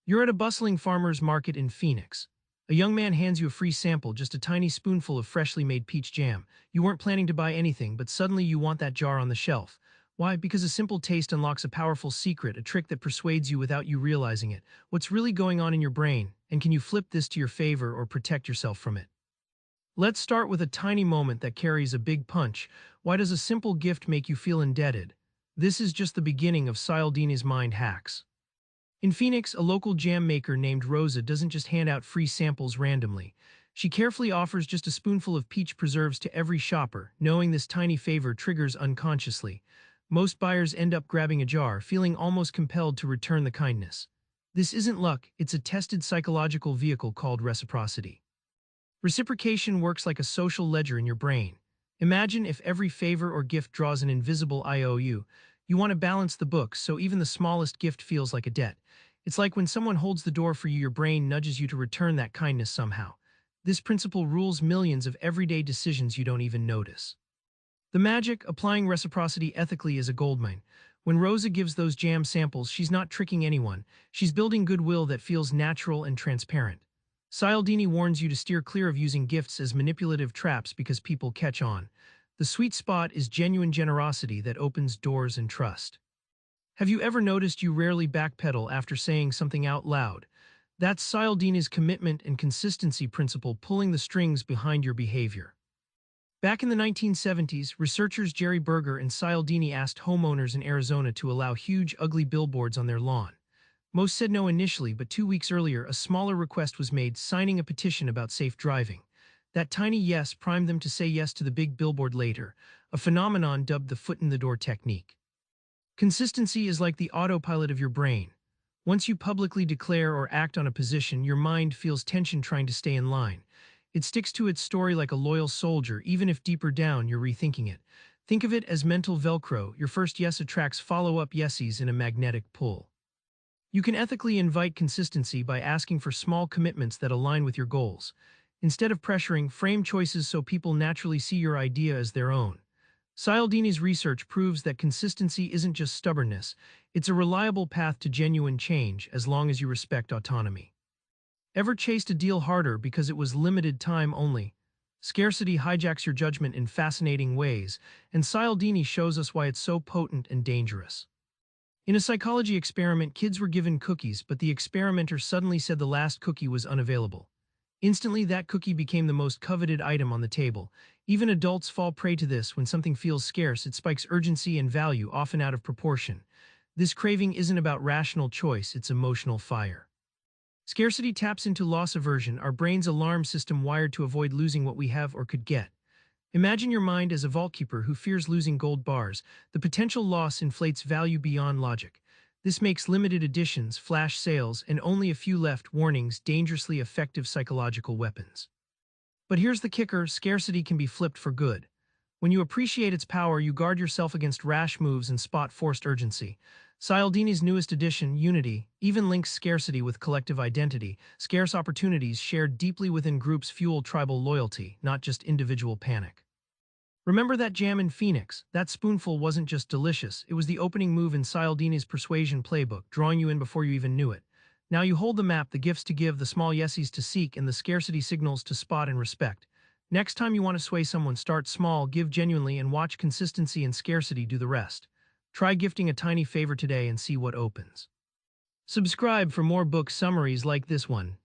You're at a bustling farmer's market in Phoenix. A young man hands you a free sample, just a tiny spoonful of freshly made peach jam. You weren't planning to buy anything, but suddenly you want that jar on the shelf. Why? Because a simple taste unlocks a powerful secret, a trick that persuades you without you realizing it. What's really going on in your brain, and can you flip this to your favor or protect yourself from it? Let's start with a tiny moment that carries a big punch. Why does a simple gift make you feel indebted? This is just the beginning of Cialdini's mind hacks. In Phoenix, a local jam maker named Rosa doesn't just hand out free samples randomly. She carefully offers just a spoonful of peach preserves to every shopper, knowing this tiny favor triggers unconsciously. Most buyers end up grabbing a jar, feeling almost compelled to return the kindness. This isn't luck, it's a tested psychological vehicle called reciprocity. Reciprocation works like a social ledger in your brain. Imagine if every favor or gift draws an invisible IOU. You want to balance the books, so even the smallest gift feels like a debt. It's like when someone holds the door for you, your brain nudges you to return that kindness somehow. This principle rules millions of everyday decisions you don't even notice. The magic, applying reciprocity ethically, is a goldmine. When Rosa gives those jam samples, she's not tricking anyone. She's building goodwill that feels natural and transparent. Cialdini warns you to steer clear of using gifts as manipulative traps because people catch on. The sweet spot is genuine generosity that opens doors and trust. Have you ever noticed you rarely backpedal after saying something out loud? That's Cialdini's commitment and consistency principle pulling the strings behind your behavior. Back in the 1970s, researchers Jerry Berger and Cialdini asked homeowners in Arizona to allow huge, ugly billboards on their lawn. Most said no initially, but 2 weeks earlier, a smaller request was made, signing a petition about safe driving. That tiny yes primed them to say yes to the big billboard later, a phenomenon dubbed the foot-in-the-door technique. Consistency is like the autopilot of your brain. Once you publicly declare or act on a position, your mind feels tension trying to stay in line. It sticks to its story like a loyal soldier, even if deeper down you're rethinking it. Think of it as mental Velcro. Your first yes attracts follow-up yeses in a magnetic pull. You can ethically invite consistency by asking for small commitments that align with your goals. Instead of pressuring, frame choices so people naturally see your idea as their own. Cialdini's research proves that consistency isn't just stubbornness, it's a reliable path to genuine change as long as you respect autonomy. Ever chased a deal harder because it was limited time only? Scarcity hijacks your judgment in fascinating ways, and Cialdini shows us why it's so potent and dangerous. In a psychology experiment, kids were given cookies, but the experimenter suddenly said the last cookie was unavailable. Instantly, that cookie became the most coveted item on the table. Even adults fall prey to this. When something feels scarce, it spikes urgency and value, often out of proportion. This craving isn't about rational choice, it's emotional fire. Scarcity taps into loss aversion, our brain's alarm system wired to avoid losing what we have or could get. Imagine your mind as a vaultkeeper who fears losing gold bars. The potential loss inflates value beyond logic. This makes limited editions, flash sales, and only a few left warnings dangerously effective psychological weapons. But here's the kicker, scarcity can be flipped for good. When you appreciate its power, you guard yourself against rash moves and spot forced urgency. Cialdini's newest edition, Unity, even links scarcity with collective identity. Scarce opportunities shared deeply within groups fuel tribal loyalty, not just individual panic. Remember that jam in Phoenix? That spoonful wasn't just delicious, it was the opening move in Cialdini's persuasion playbook, drawing you in before you even knew it. Now you hold the map, the gifts to give, the small yeses to seek, and the scarcity signals to spot and respect. Next time you want to sway someone, start small, give genuinely, and watch consistency and scarcity do the rest. Try gifting a tiny favor today and see what opens. Subscribe for more book summaries like this one.